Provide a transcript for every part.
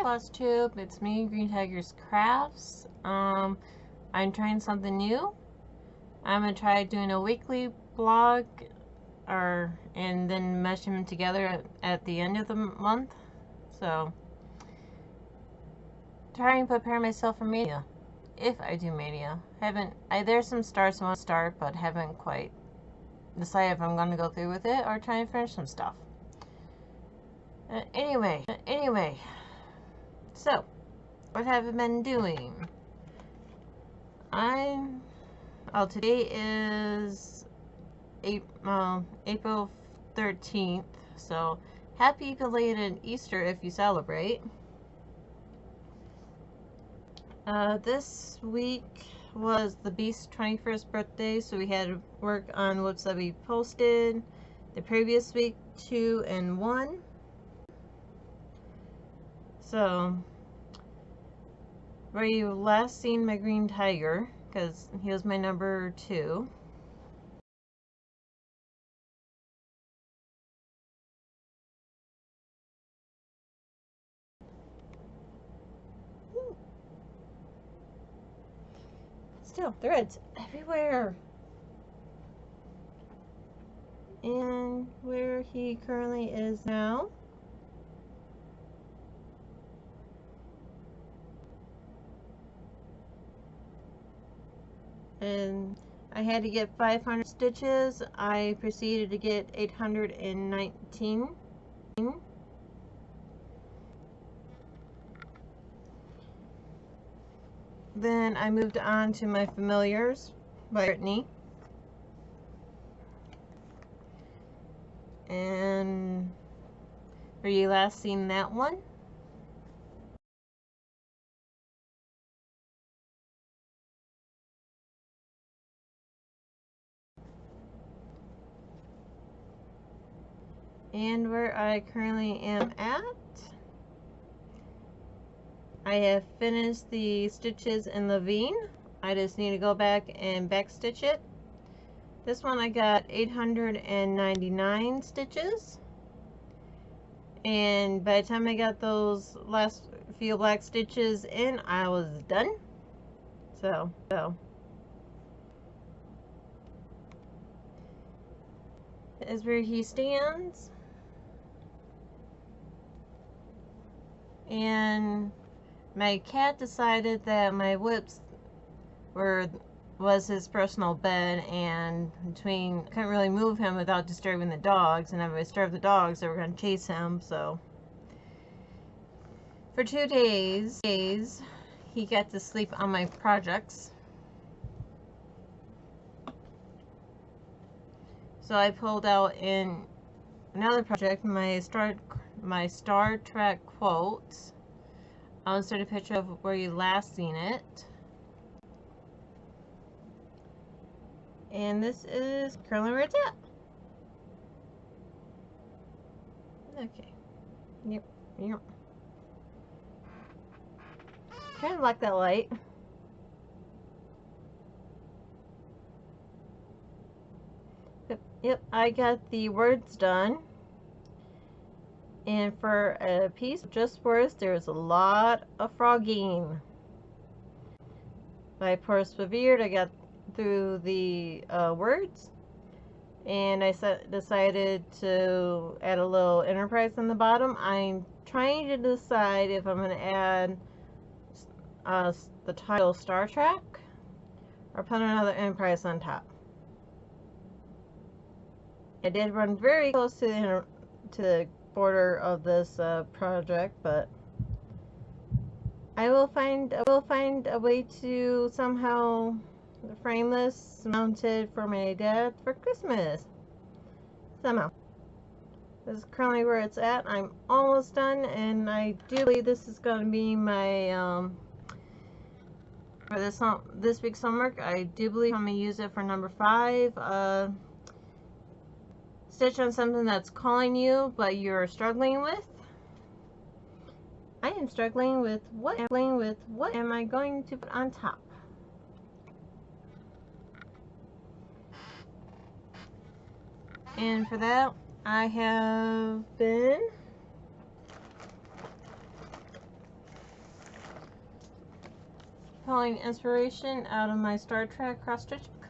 Plus Tube. It's me, Green Tigers Crafts. I'm trying something new. I'm gonna try doing a weekly blog, and then mesh them together at the end of the month. So, try and prepare myself for Mania, if I do Mania. There's some starts I want to start, but haven't quite decided if I'm gonna go through with it or try and finish some stuff. Anyway. So, what have I been doing? Today is April 13th, so happy belated Easter if you celebrate. This week was the Beast's 21st birthday, so we had to work on what's that we posted the previous week, 2 and 1. So, where you last seen my green tiger, because he was my number 2. Still, threads everywhere. And where he currently is now. And I had to get 500 stitches. I proceeded to get 819. Then I moved on to my Familiars by Brittany. And were you last seen that one? And where I currently am at, I have finished the stitches in Levine. I just need to go back and back stitch it. This one I got 899 stitches. And by the time I got those last few black stitches in, I was done. So. Is where he stands. And my cat decided that my whips was his personal bed, and couldn't really move him without disturbing the dogs, and if I disturbed the dogs they were going to chase him. So for 2 days he got to sleep on my projects. So I pulled out in another project my Star Trek quotes. I'll insert a picture of where you last seen it. And this is currently where it's at. Okay. Yep. Kind of like that light. Yep, I got the words done. And for a piece of just words, there's a lot of frogging. By persevered, I got through the words, and I decided to add a little enterprise on the bottom. I'm trying to decide if I'm going to add the title Star Trek or put another enterprise on top. I did run very close to the border of this project, but I will find a way to somehow frame this mounted for my dad for Christmas. Somehow. This is currently where it's at. I'm almost done, and I do believe this is going to be my for this week's homework. I do believe I'm going to use it for number 5. Stitch on something that's calling you, but you're struggling with. I am struggling with what am I going to put on top. And for that, I have been pulling inspiration out of my Star Trek cross stitch book.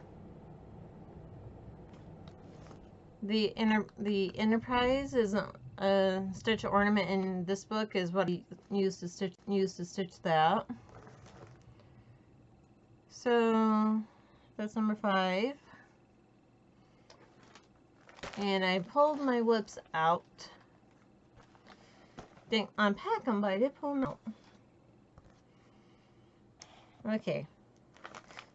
The Enterprise is a stitch ornament in this book is what he used to stitch that. So that's number 5. And I pulled my whips out. Didn't unpack them, but I did pull them out. Okay.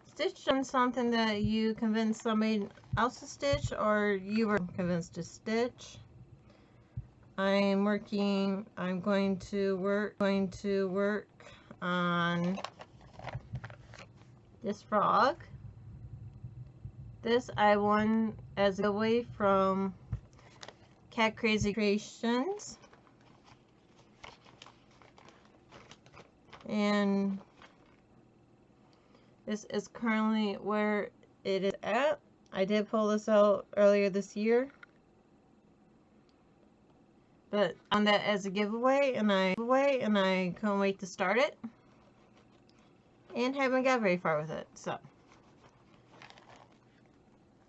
Stitch on something that you convinced somebody else to stitch, or you were convinced to stitch. I'm going to work on this frog. This I won as a giveaway from Cat Crazy Creations. And this is currently where it is at. I did pull this out earlier this year, but on that as a giveaway, and I couldn't wait to start it, and haven't got very far with it. So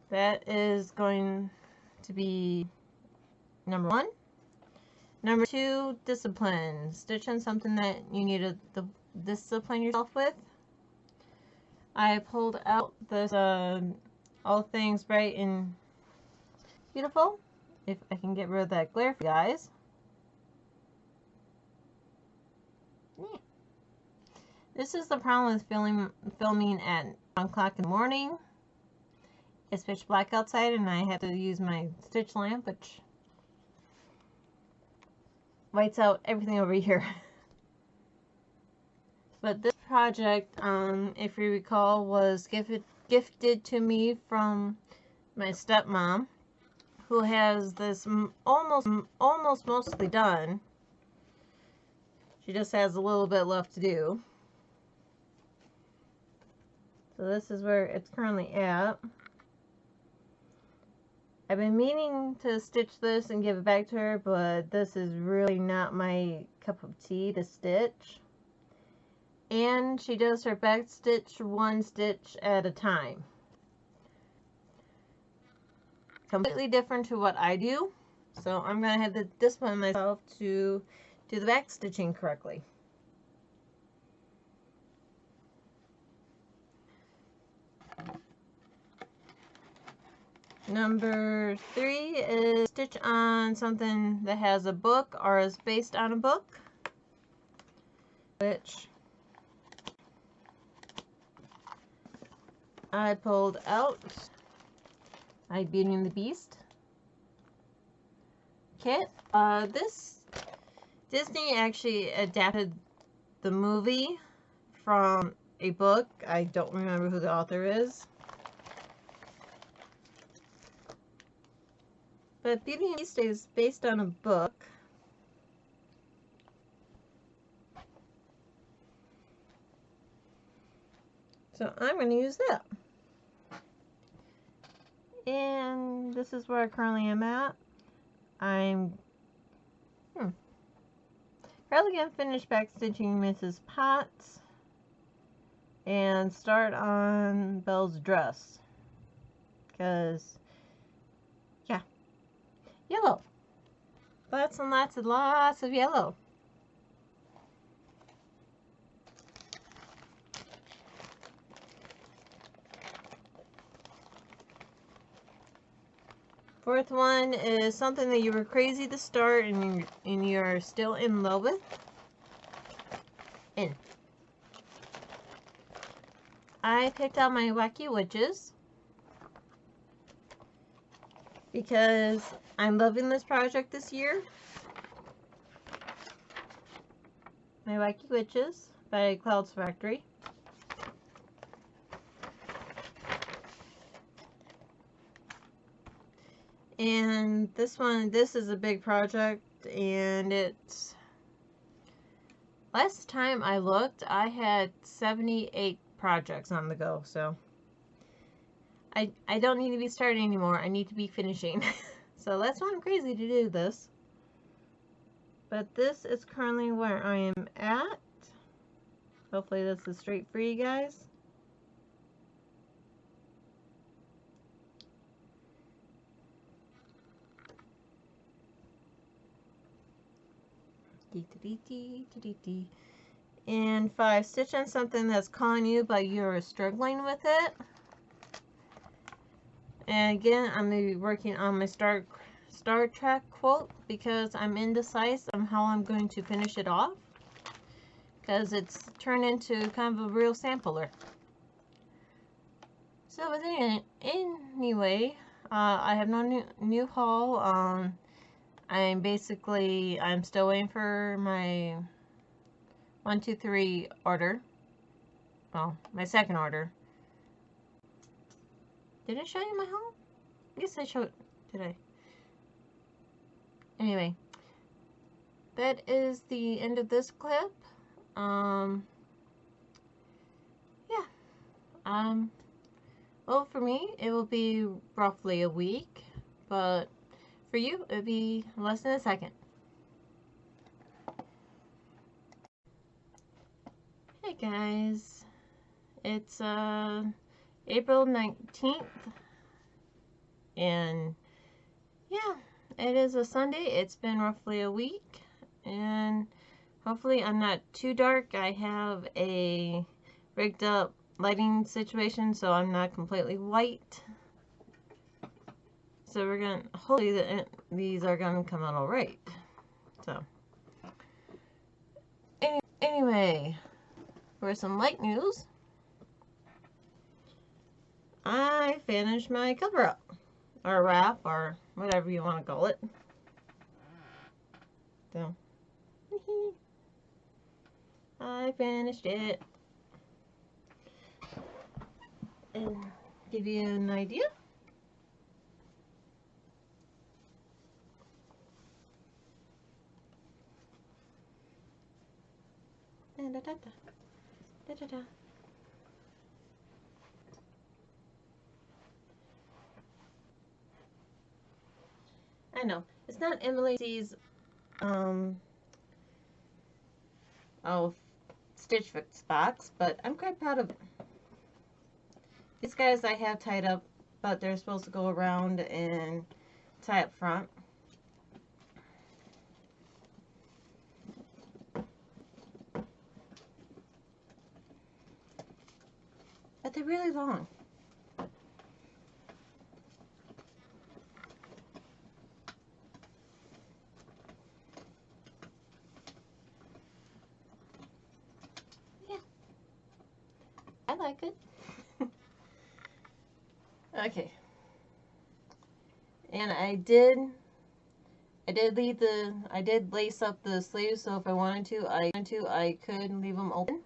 that is going to be number 1. Number 2, discipline. Stitch on something that you need to discipline yourself with. I pulled out this All Things Bright and Beautiful. If I can get rid of that glare for you guys. Yeah. This is the problem with filming at 1 o'clock in the morning. It's pitch black outside and I have to use my stitch lamp, which lights out everything over here. But this project, if you recall, was gifted to me from my stepmom, who has this almost mostly done. She just has a little bit left to do. So this is where it's currently at. I've been meaning to stitch this and give it back to her, but this is really not my cup of tea to stitch. And she does her back stitch 1 stitch at a time. Completely different to what I do. So I'm going to have to discipline myself to do the back stitching correctly. Number 3 is stitch on something that has a book or is based on a book, which I pulled out my Beauty and the Beast kit. This Disney actually adapted the movie from a book. I don't remember who the author is. But Beauty and the Beast is based on a book. So I'm going to use that. And this is where I currently am at. I'm probably going to finish backstitching Mrs. Potts and start on Belle's dress. Because, yeah, yellow. Lots and lots and lots of yellow. Fourth one is something that you were crazy to start and you're still in love with. I picked out my Wacky Witches because I'm loving this project this year. My Wacky Witches by Clouds Factory. And this is a big project, and it's, last time I looked, I had 78 projects on the go, so I don't need to be starting anymore. I need to be finishing. So that's why I'm crazy to do this. But this is currently where I am at. Hopefully this is straight for you guys. And 5, stitch on something that's calling you but you're struggling with it. And again, I'm going to be working on my Star Trek quote because I'm indecisive on how I'm going to finish it off, because it's turned into kind of a real sampler. So anyway, I have no new haul. I'm still waiting for my 1, 2, 3 order. Well, my second order. Did I show you my haul? I guess I showed. Did I? Anyway, that is the end of this clip. Yeah. Well, for me, it will be roughly a week, but for you, it would be less than a second. Hey guys, it's April 19th, and yeah, it is a Sunday. It's been roughly a week, and hopefully I'm not too dark. I have a rigged up lighting situation, so I'm not completely white. So we're gonna, hopefully these are gonna come out alright. So, anyway, for some light news, I finished my cover up, or wrap, or whatever you want to call it. So, I finished it. And give you an idea. Da, da, da, da, da, da. I know it's not Emily C's Stitch Fix box, but I'm quite proud of it. These guys I have tied up, but they're supposed to go around and tie up front. But they're really long. Yeah, I like it. Okay. And I did lace up the sleeves, so if I wanted to, I could leave them open.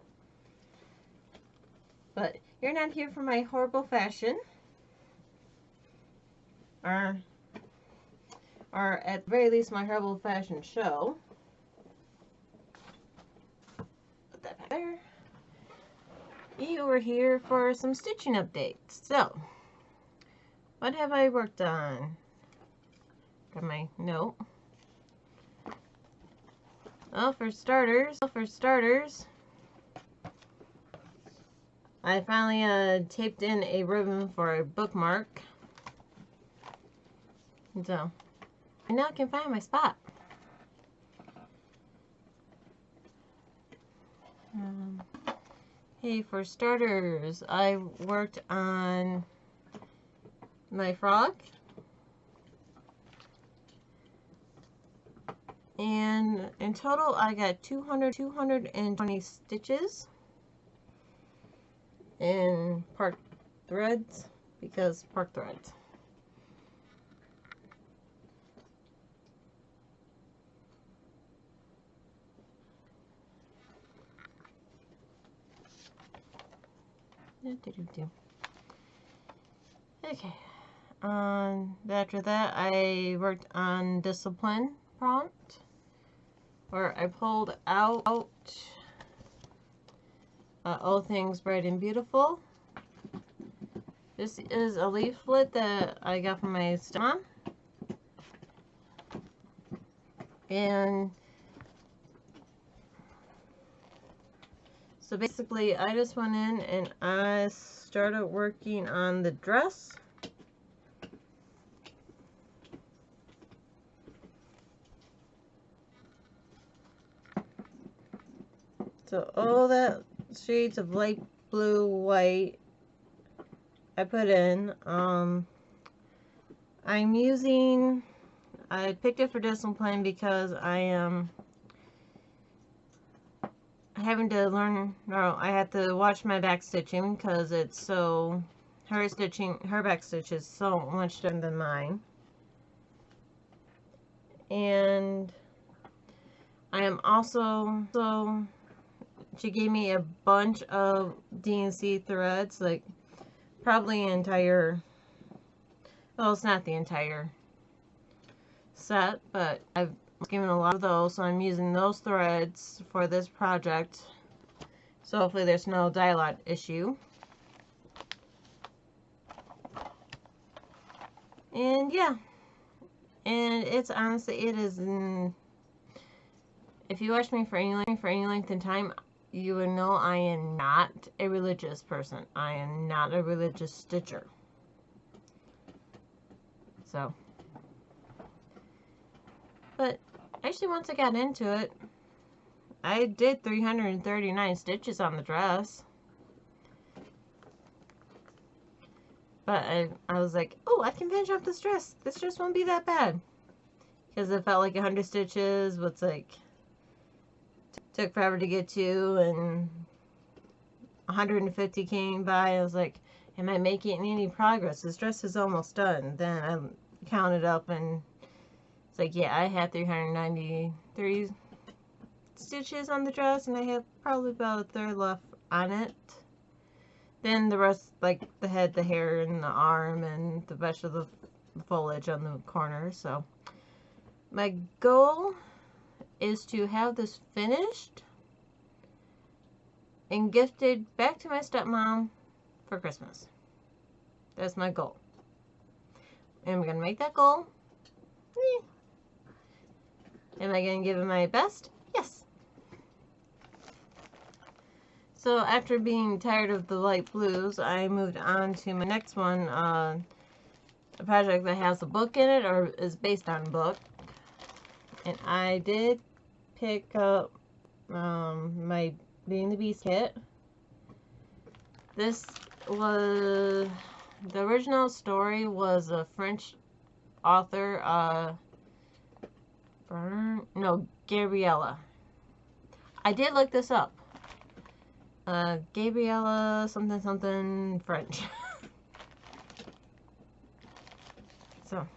But you're not here for my horrible fashion, or at the very least my horrible fashion show. Put that back there. You were here for some stitching updates. So, what have I worked on? Got my note. Well, for starters, I finally taped in a ribbon for a bookmark. So, I now can find my spot. Hey, for starters, I worked on my frog. And in total, I got 220 stitches in part threads, because part threads. Okay. After that, I worked on discipline prompt, where I pulled out All Things Bright and Beautiful. This is a leaflet that I got from my mom, and So basically, I just went in and I started working on the dress. So all that shades of light blue, white, I put in. I'm using, I picked it for Discipline because I am having to learn, no, I have to watch my back stitching because it's so, her back stitch is so much different than mine. And I am also, she gave me a bunch of DNC threads, like probably an entire, well, it's not the entire set, but I've given a lot of those, so I'm using those threads for this project. So hopefully there's no dye-lot issue. And yeah, and it's honestly, it is, if you watch me for any length of time, you would know I am not a religious person. I am not a religious stitcher. So, but actually once I got into it, I did 339 stitches on the dress. But I was like, oh, I can finish up this dress. This dress won't be that bad. Because it felt like 100 stitches, but it's like, took forever to get to, and 150 came by. I was like, am I making any progress? This dress is almost done. Then I counted up, and it's like, yeah, I had 393 stitches on the dress, and I have probably about a third left on it. Then the rest, like the head, the hair, and the arm, and the rest of the foliage on the corner. So my goal is to have this finished and gifted back to my stepmom for Christmas. That's my goal. Am I going to make that goal? Am I going to give it my best? Yes. So after being tired of the light blues, I moved on to my next one, a project that has a book in it, or is based on a book. And I did pick up my Beauty and the Beast kit. This was, the original story was a French author, Gabriella. I did look this up. Gabriella something something French. So,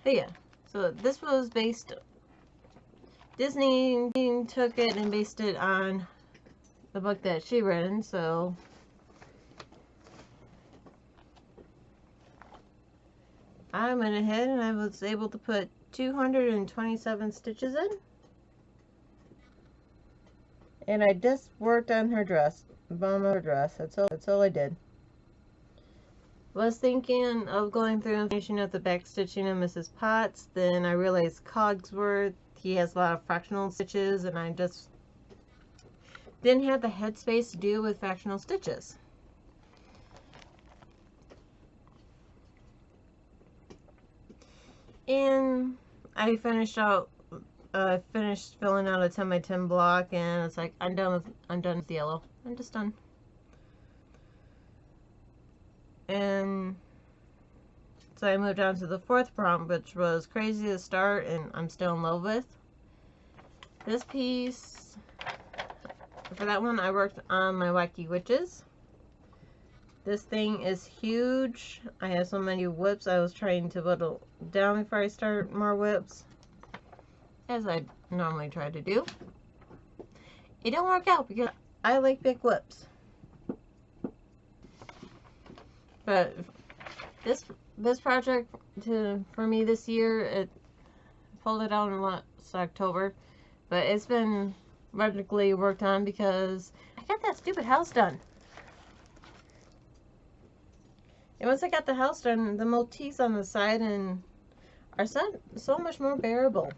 but yeah, so this was based, Disney took it and based it on the book that she read, so I went ahead and I was able to put 227 stitches in. And I just worked on her dress, the bottom of her dress. That's all I did. Was thinking of going through and finishing up the back stitching of Mrs. Potts. Then I realized Cogsworth, he has a lot of fractional stitches, and I just didn't have the headspace to deal with fractional stitches. And I finished filling out a 10 by 10 block, and it's like, I'm done with the yellow. I'm just done. And so I moved on to the fourth prompt, which was crazy to start, and I'm still in love with. This piece, for that one, I worked on my Wacky Witches. This thing is huge. I have so many whips. I was trying to whittle down before I start more whips, as I normally try to do. It don't work out because I like big whips. But this project for me this year, it pulled it out in last October, but it's been radically worked on because I got that stupid house done. And once I got the house done, the motifs on the side and are so much more bearable.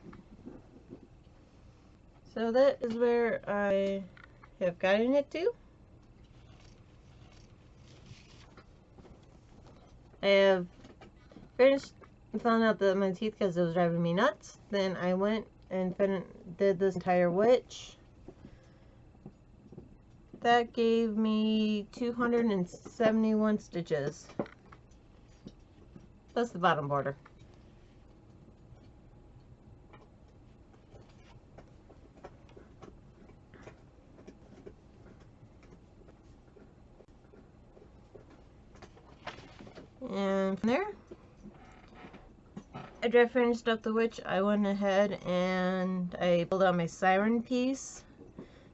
So that is where I have gotten it to. I have finished and found out that my teeth because it was driving me nuts. Then I went and did this entire witch. That gave me 271 stitches. Plus the bottom border. And from there, after I finished up the witch, I went ahead and I pulled out my siren piece,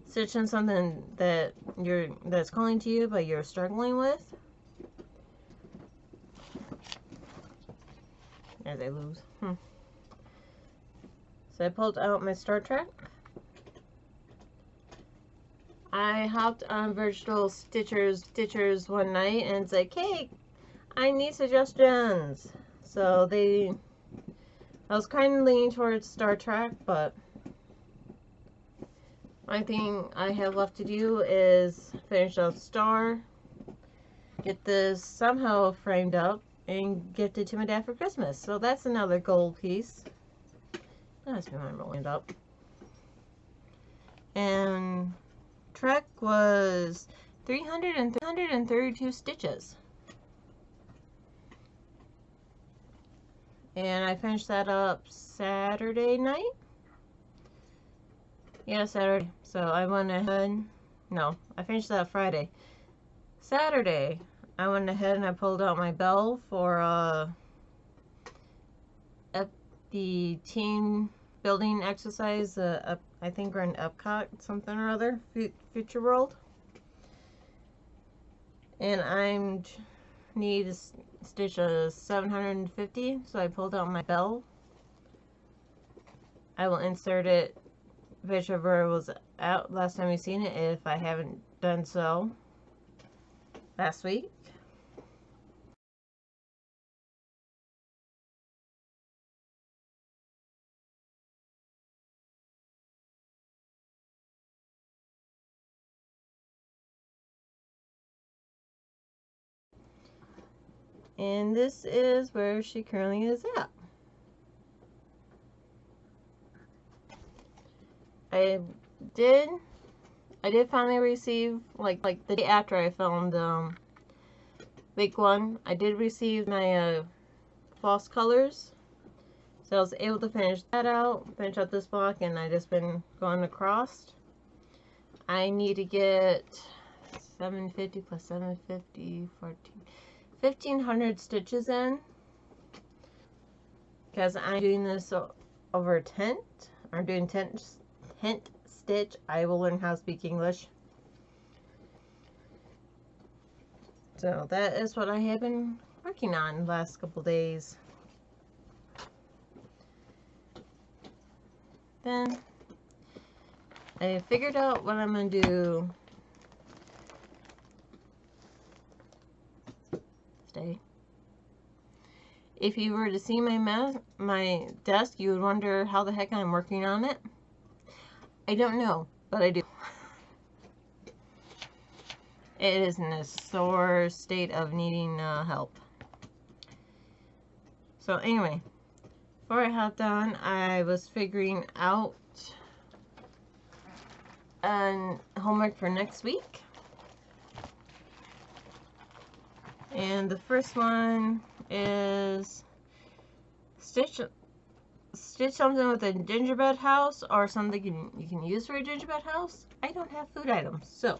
stitched in something that's calling to you but you're struggling with. As I lose. So I pulled out my Star Trek. I hopped on Virtual Stitchers one night and it's like, hey, I need suggestions. So I was kind of leaning towards Star Trek, but one thing I have left to do is finish out Star, get this somehow framed up, and gift it to my dad for Christmas. So that's another gold piece. That's been rolling up. And Trek was 332 stitches. And I finished that up Saturday night. Yeah, Saturday. So I went ahead. No, I finished that Friday. Saturday, I went ahead and I pulled out my bell for the team building exercise. I think we're in Epcot, something or other, Future World. And I need to stitch a 750, so I pulled out my bell. I will insert it whichever was out last time you've seen it, if I haven't done so last week. And this is where she currently is at. I did finally receive, like the day after I filmed week 1, I did receive my false colors. So I was able to finish that out, finish out this block, and I just been going across. I need to get 750 plus 750, 1,500 stitches in. Because I'm doing this over a tent. I'm doing tent stitch. I will learn how to speak English. So that is what I have been working on the last couple days. Then I figured out what I'm going to do. Stay. If you were to see my desk, you would wonder how the heck I'm working on it. I don't know, but I do. It is in a sore state of needing help. So anyway, before I hopped on, I was figuring out homework for next week. And the first one is stitch something with a gingerbread house or something you can use for a gingerbread house. I don't have food items, so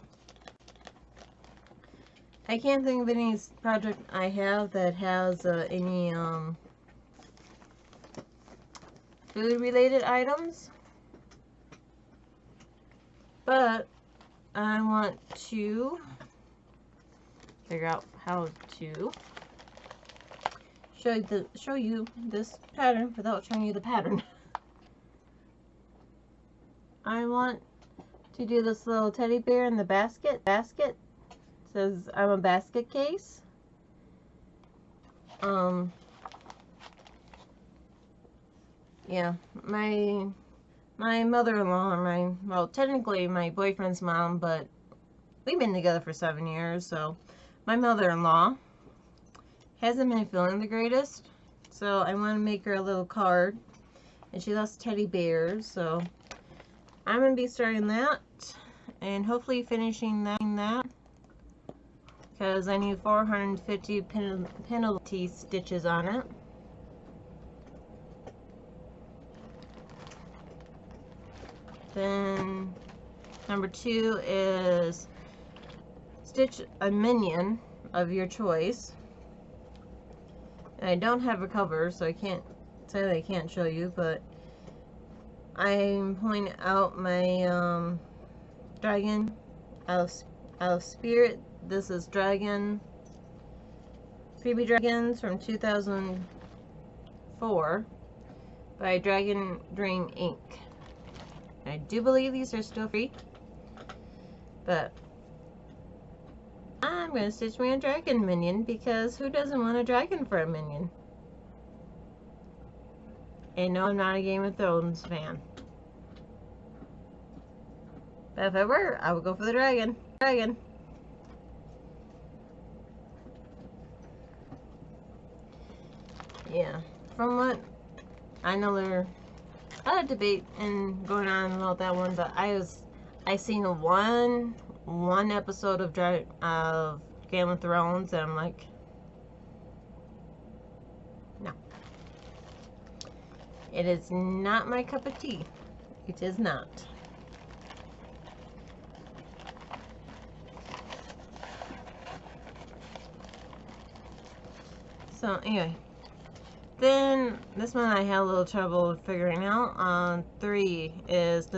I can't think of any project I have that has any food related items, but I want to figure out how to show you this pattern without showing you the pattern. I want to do this little teddy bear in the basket. It says I'm a basket case. Yeah, my my mother-in-law, or well, technically my boyfriend's mom, but we've been together for 7 years, so my mother-in-law hasn't been feeling the greatest, so I want to make her a little card, and she loves teddy bears, so I'm going to be starting that, and hopefully finishing that, because I need 450 penalty stitches on it. Then number 2 is stitch a minion of your choice. And I don't have a cover, so I can't say that I can't show you, but I'm pulling out my dragon out of Spirit. This is Dragon, Freebie Dragons from 2004 by Dragon Dream Inc. I do believe these are still free, but I'm going to stitch me a dragon minion, because who doesn't want a dragon for a minion? And no, I'm not a Game of Thrones fan. But if I were, I would go for the dragon. Yeah, from what I know, there's a lot of debate and going on about that one, but I seen one episode of Game of Thrones, and I'm like, no, it is not my cup of tea. It is not. So anyway, then this one I had a little trouble figuring out. 3 is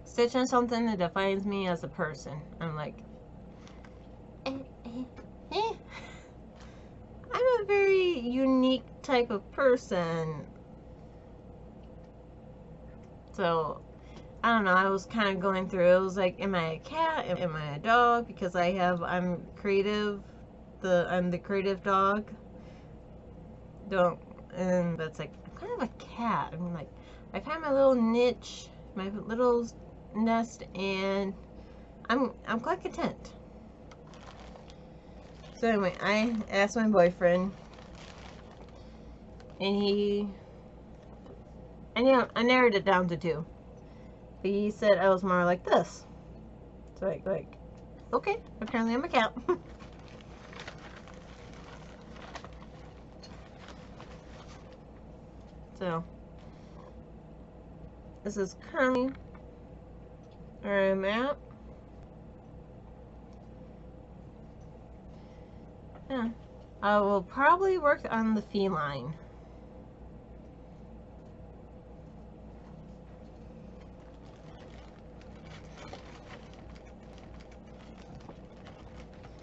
stitching something that defines me as a person. I'm like, I'm a very unique type of person. So I don't know, I was kind of going through, it was like, am I a cat? Am I a dog? Because I'm creative. I'm the creative dog. And that's like, I'm kind of a cat. I'm like, I find my little niche, my little nest, and I'm quite content. So anyway, I asked my boyfriend, and I narrowed it down to 2. But he said I was more like this. So like, okay, apparently I'm a cat. So this is currently where I'm at. Yeah, I will probably work on the feline.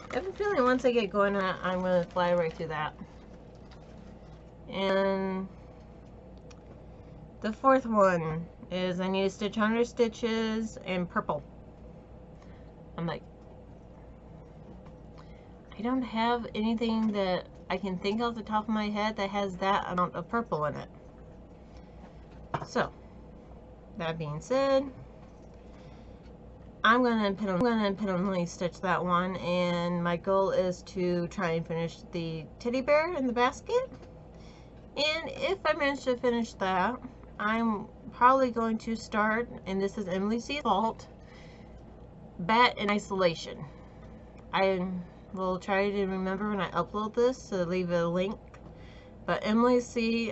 I have a feeling once I get going, I'm going to fly right through that. And the 4th one is I need to stitch 100 stitches in purple. I'm like, I don't have anything that I can think off the top of my head that has that amount of purple in it. So, that being said, I'm gonna independently stitch that one, and my goal is to try and finish the teddy bear in the basket. And if I manage to finish that, I'm probably going to start, and this is Emily C's fault, Bat in Isolation. I will try to remember when I upload this to leave a link. But Emily C,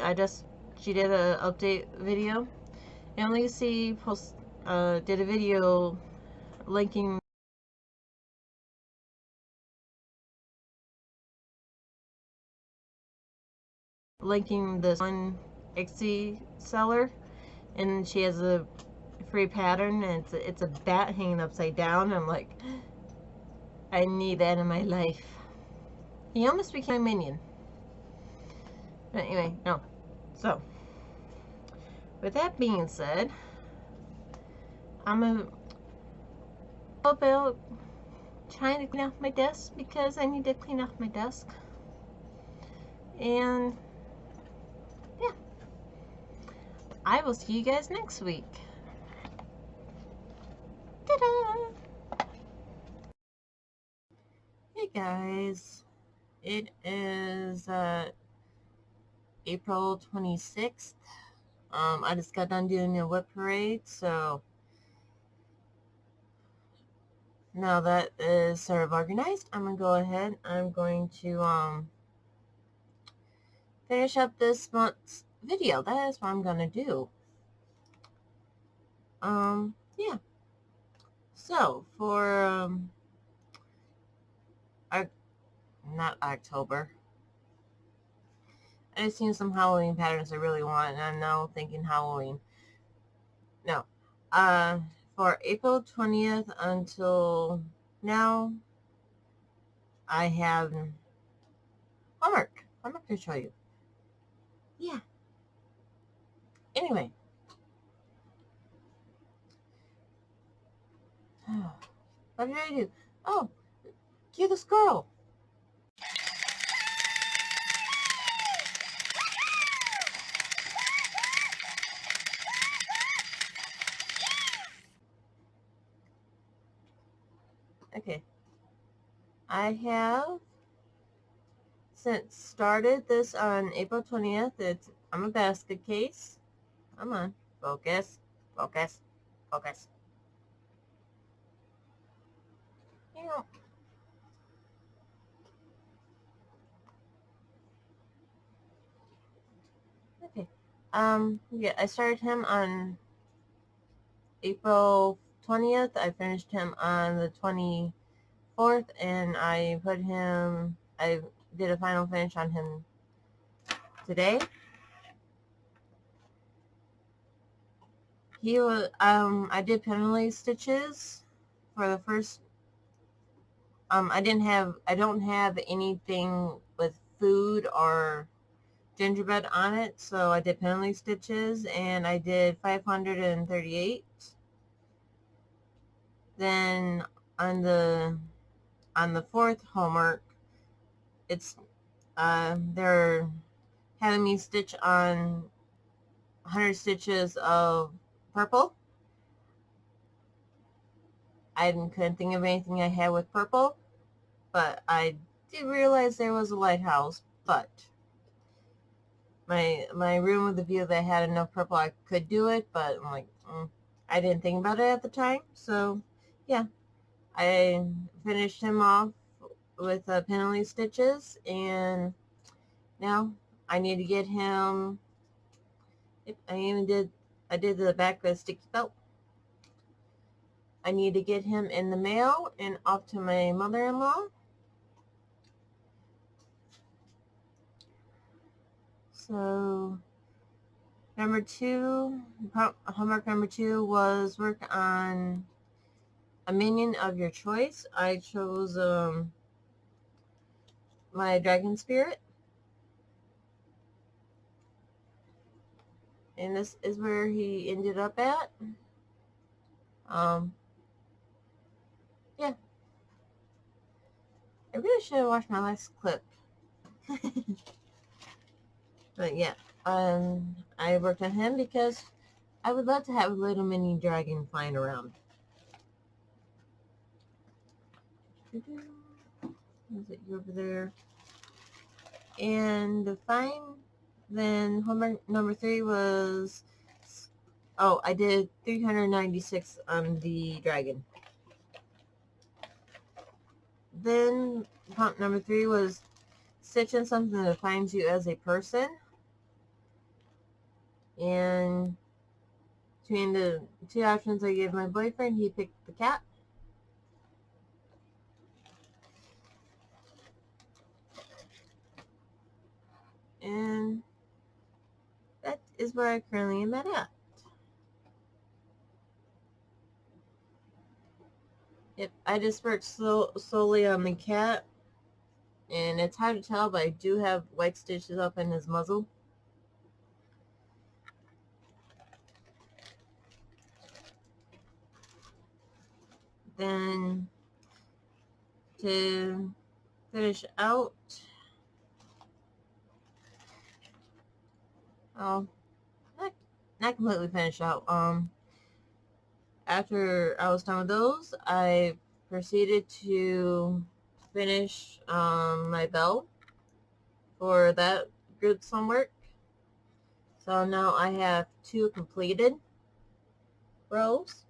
she did an update video. Emily C did a video linking this one Etsy seller, and she has a free pattern, and it's a bat hanging upside down. I'm like, I need that in my life. He almost became a minion. But anyway, no. So, with that being said, I'm about trying to clean off my desk, because I need to clean off my desk. And yeah, I will see you guys next week. Ta-da! Hey guys, it is April 26th. I just got done doing a whip parade, so now that is sort of organized, I'm gonna go ahead. I'm going to finish up this month's video. That is what I'm gonna do. Yeah. So for not October. I've seen some Halloween patterns I really want, and I'm now thinking Halloween. No. For April 20th until now, I have homework. Homework to show you. Yeah. Anyway. What did I do? Oh, cue the squirrel. Okay. I have since started this on April 20th. I'm a basket case. Come on. Focus. Focus. Focus. Yeah. Okay. Yeah, I started him on April 20th. I finished him on the 24th, and I did a final finish on him today. He was, I did penalty stitches for the first, I don't have anything with food or gingerbread on it, so I did penalty stitches, and I did 538. Then on the fourth homework, they're having me stitch on 100 stitches of purple. I couldn't think of anything I had with purple, but I did realize there was a lighthouse, but my room with the view that had enough purple, I could do it, but I'm like, I didn't think about it at the time. So yeah, I finished him off with penalty stitches, and now I need to get him. I did the back with a sticky belt. I need to get him in the mail and off to my mother-in-law. So homework number 2 was work on a minion of your choice. I chose my dragon spirit. And this is where he ended up at. Yeah. I really should have watched my last clip. But yeah, I worked on him because I would love to have a little mini dragon flying around. Is it you over there? And then homework number 3 was, I did 396 on the dragon. Then prompt number 3 was stitch in something that defines you as a person. And between the 2 options I gave my boyfriend, he picked the cat. And that is where I currently am at. Yep, I just worked solely on the cat, and it's hard to tell, but I do have white stitches up in his muzzle. Then to finish out, not completely finished out. After I was done with those, I proceeded to finish my bell for that group some work. So now I have 2 completed rows.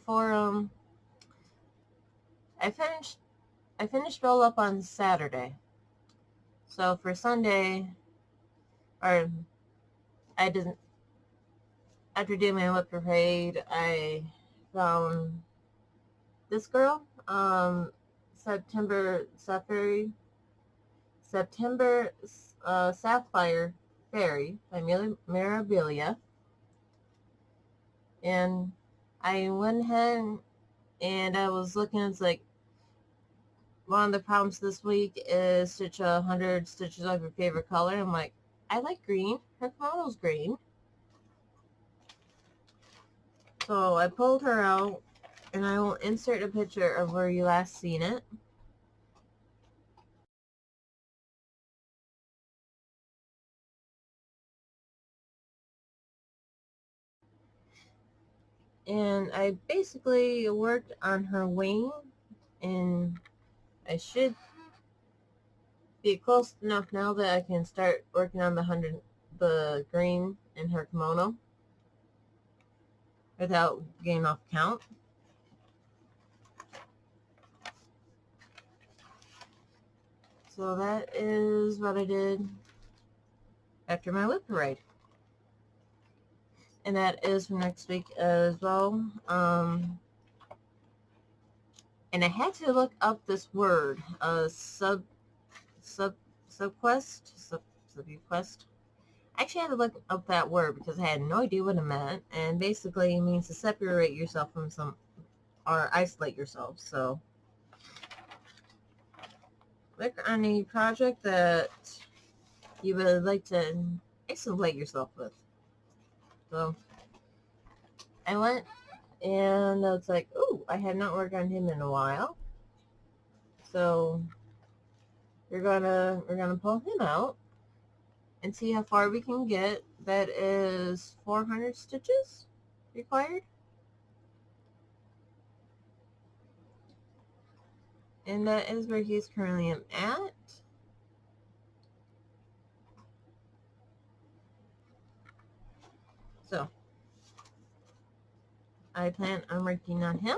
For I finished roll up on Saturday. So for Sunday, or I didn't, after doing my whip parade, I found this girl, September Sapphire Fairy by Mirabilia. And I went ahead and I was looking, it's like, one of the problems this week is stitch 100 stitches of your favorite color. I'm like, I like green. Her kimono's green. So I pulled her out, and I will insert a picture of where you last seen it. And I basically worked on her wing, and I should be close enough now that I can start working on the green in her kimono without getting off count. So that is what I did after my whip parade. And that is for next week as well. And I had to look up this word, subquest. I actually had to look up that word because I had no idea what it meant, and basically it means to separate yourself from some, or isolate yourself. So look on a project that you would like to isolate yourself with. So I went, and it's like, oh, I had not worked on him in a while. So we're gonna pull him out and see how far we can get. That is 400 stitches required. And that is where he's currently at. So I plan on working on him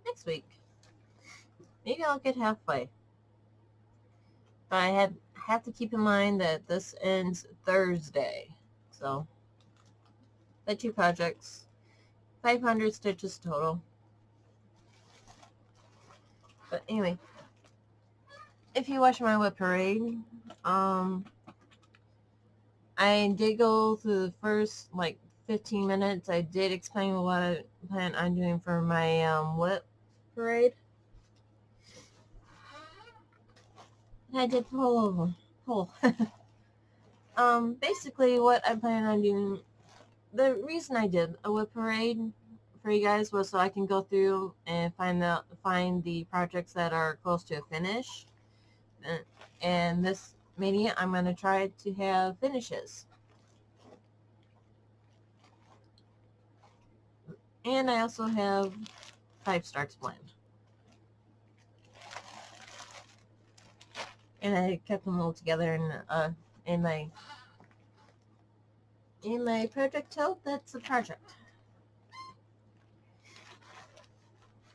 next week. Maybe I'll get halfway. But I have to keep in mind that this ends Thursday. So the 2 projects, 500 stitches total. But anyway, if you watch my whip parade, I did go through the first like 15 minutes. I did explain what I plan on doing for my whip parade. And I did pull. Basically what I plan on doing, the reason I did a whip parade for you guys was so I can go through and find the projects that are close to a finish. And this mania, I'm going to try to have finishes. And I also have 5 starts planned. And I kept them all together in my project tote. That's a project.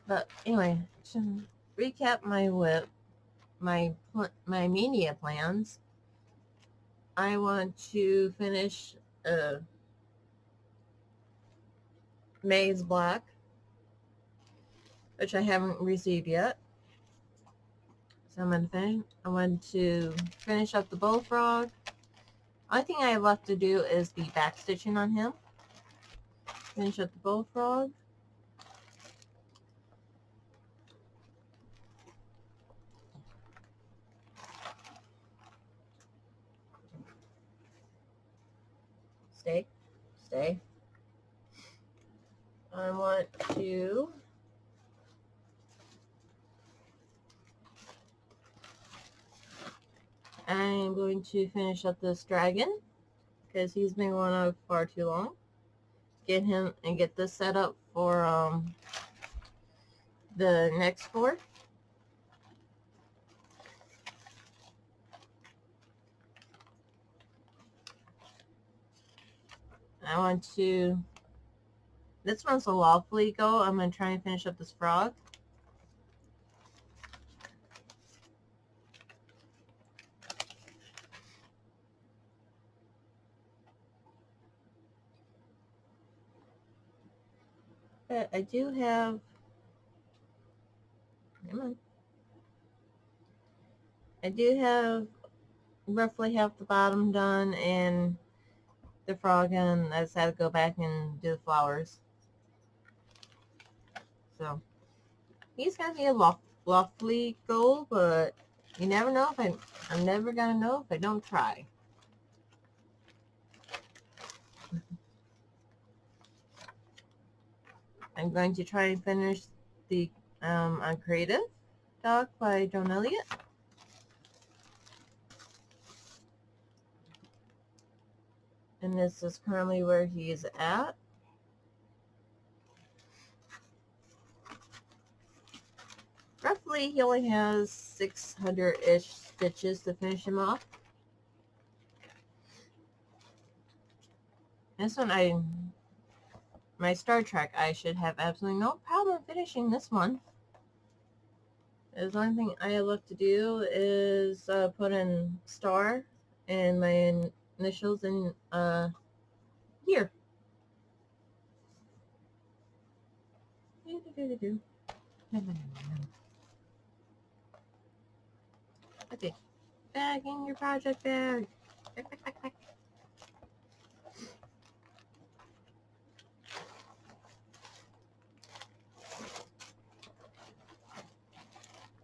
But anyway, to recap my whip, my mania plans, I want to finish Maze Black, which I haven't received yet. So I'm going to finish. I want to finish up the bullfrog. Only thing I have left to do is the back stitching on him. Finish up the bullfrog. Stay. I want to I'm going to finish up this dragon because he's been going on far too long. Get him and get this set up for the next floor. I want to, this one's a lawfully go. I'm going to try and finish up this frog. But I do have, come on. I do have roughly half the bottom done and the frog, and I just had to go back and do the flowers. So he's gonna be a lofty goal, but you never know if I'm never gonna know if I don't try. I'm going to try and finish the on Creative Dog by Joan Elliott. And this is currently where he is at. Roughly, he only has 600-ish stitches to finish him off. This one, my Star Trek, I should have absolutely no problem finishing this one. The only thing I have left to do is put in star and my initials in here. Okay, back in your project bag. Back.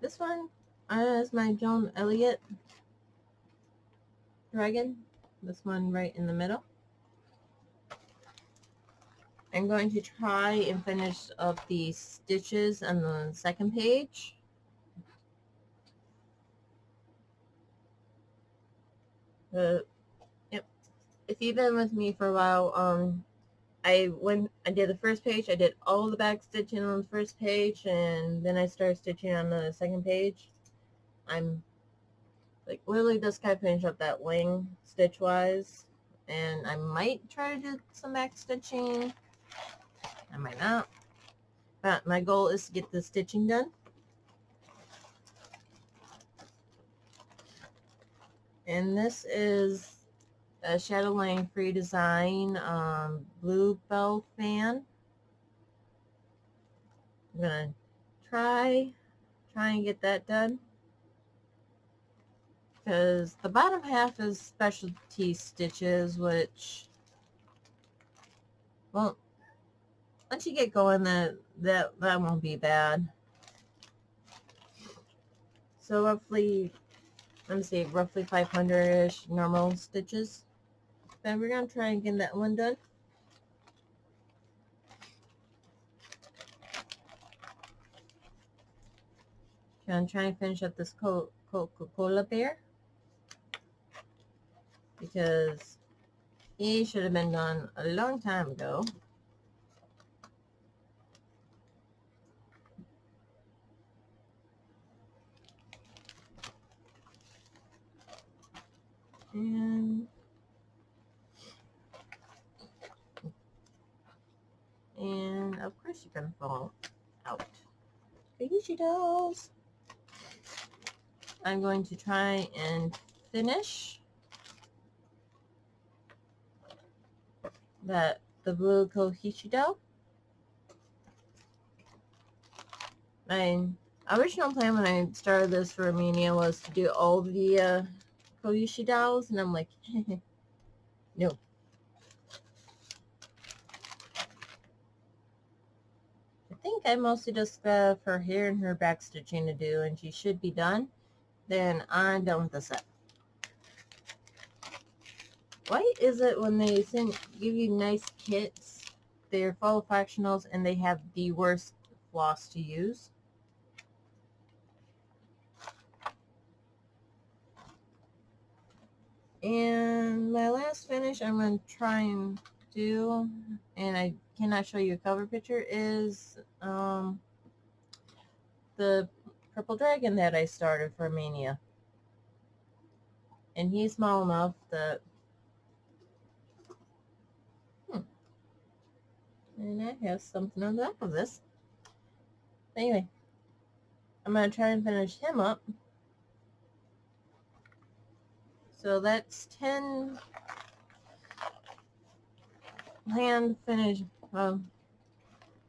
This one is my Joan Elliott dragon. This one right in the middle. I'm going to try and finish up the stitches on the second page. Yep. If you've been with me for a while, when I did the first page, I did all the back stitching on the first page, and then I started stitching on the second page. I'm like literally just kind of finish up that wing stitch wise, and I might try to do some back stitching. I might not, but my goal is to get the stitching done. And this is a Shadowline Free Design Bluebell fan. I'm gonna try and get that done, because the bottom half is specialty stitches, which, well, once you get going, that won't be bad. So roughly, let me see, roughly 500-ish normal stitches. But we're gonna try and get that one done. I'm trying to finish up this Coca-Cola bear, because he should have been done a long time ago. And of course you're gonna fall out. Crazy dolls. I'm going to try and finish the blue Kohichi doll. My original plan when I started this for Armenia was to do all the Kohichi dolls, and I'm like, no. I think I mostly just have her hair and her back stitching to do, and she should be done. Then I'm done with the set. Why is it when they give you nice kits, they're full of fractionals and they have the worst floss to use? And my last finish I'm going to try and do, and I cannot show you a cover picture, is the purple dragon that I started for Mania. And he's small enough that and I have something on the back of this. Anyway, I'm going to try and finish him up. So that's 10 hand finish. I'm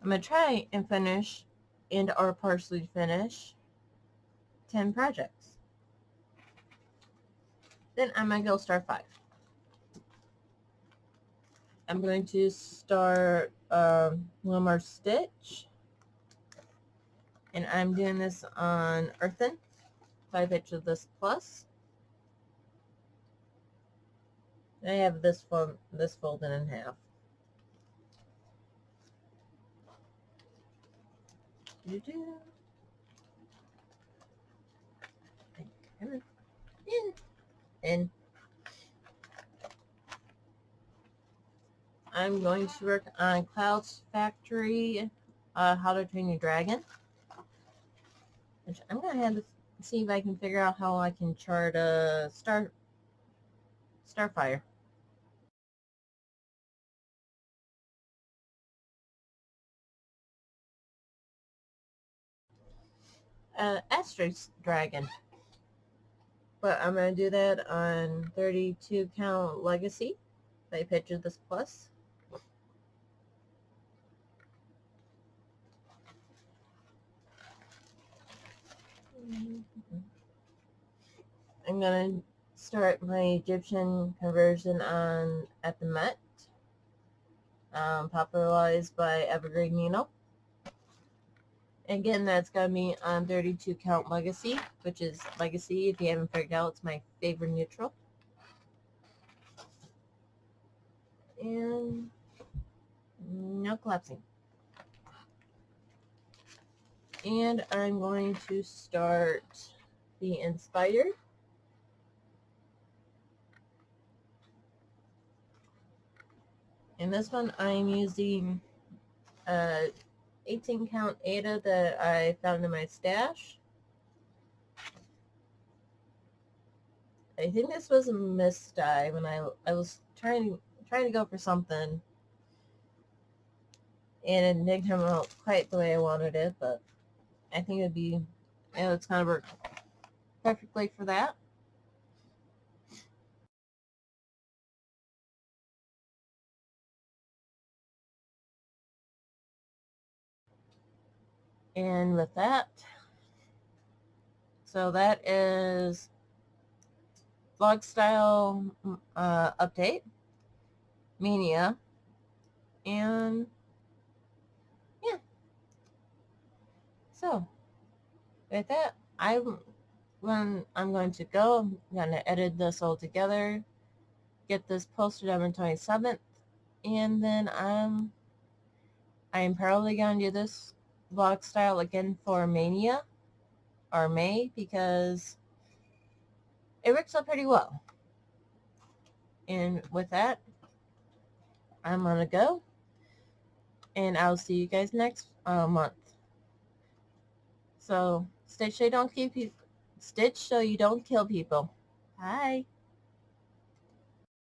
going to try and finish and or partially finish 10 projects. Then I'm going to go start 5. I'm going to start one more stitch. And I'm doing this on Earthen 5 of this plus. I have this folded in half. And I'm going to work on Cloud's Factory, How to Train Your Dragon. Which I'm going to have to see if I can figure out how I can chart a Starfire. Astra's Dragon. But I'm going to do that on 32 count Legacy. I pictured this plus. I'm going to start my Egyptian conversion at the Met, popularized by Evergreen Nino. Again, that's going to be on 32 count Legacy, which is Legacy, if you haven't figured out, it's my favorite neutral. And no collapsing. And I'm going to start the Inspired. In this one, I'm using 18 count Ada that I found in my stash. I think this was a misdye when I was trying to go for something, and it didn't come out quite the way I wanted it, but I think it'd be, it's kind of work perfectly for that. And with that, so that is vlog style update, Mania, and yeah. So with that, I'm going to go. I'm going to edit this all together, get this posted on the 27th, and then I'm probably going to do this vlog style again for Mania or May because it works out pretty well. And with that, I'm going to go, and I'll see you guys next month. So stitch so you don't kill people. Bye.